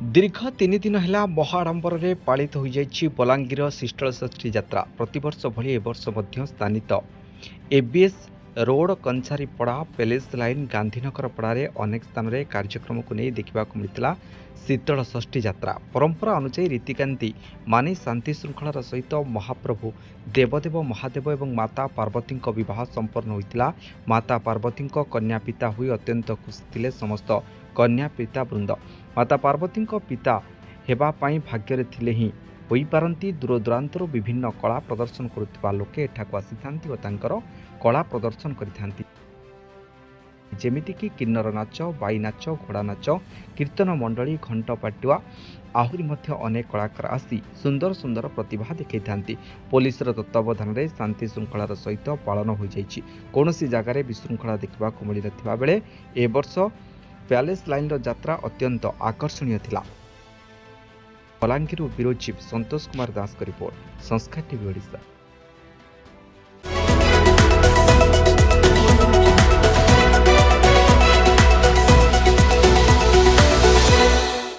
दीर्घ 3 दिन है महाआडंबर पालित हो जाइछि बलांगीर शीतलषष्ठी यात्रा। प्रतिवर्ष भली एवर्ष मध्य स्थानित ABS road Kanchharipada palace line Gandhinagar पड़ारे अनेक स्थान में कार्यक्रम को नहीं देखा मिलता। शीतल षष्ठी यात्रा परंपरा अनुसार रीतिकांति मानि शांति श्रृंखलार सहित महाप्रभु देवदेव महादेव एवं माता पार्वती विवाह संपन्न होता। माता पार्वती कन्या पिता हुई अत्यंत खुशी थे समस्त कन्या पिता वृंद। माता पार्वती पिता हेबापाई भाग्य थिले ही होई पारंती। दूरदूरांतर विभिन्न कला प्रदर्शन करुवा लोके एठाकु आसीथांती और तांकर कला प्रदर्शन करिथांती, जेमितिकी किन्नर नाच, बाई नाच, घोड़ा नाच, कीर्तन मंडली, घंट पाटुआ आहुरी मध्य अनेक कलाकार आसी सुंदर सुंदर प्रतिभा देखैथांती। पुलिसर तत्वावधान में शांति श्रृंखलार सहित पालन हो जाइछि। कौनसी जगार विशृंखला देखा मिल नथिबा बेले ए वर्ष पैलेस लाइन यात्रा अत्यंत आकर्षणीय थिला। बलांगीर ब्यूरो चीफ संतोष कुमार दास का रिपोर्ट, संस्कार टीवी ओडिशा।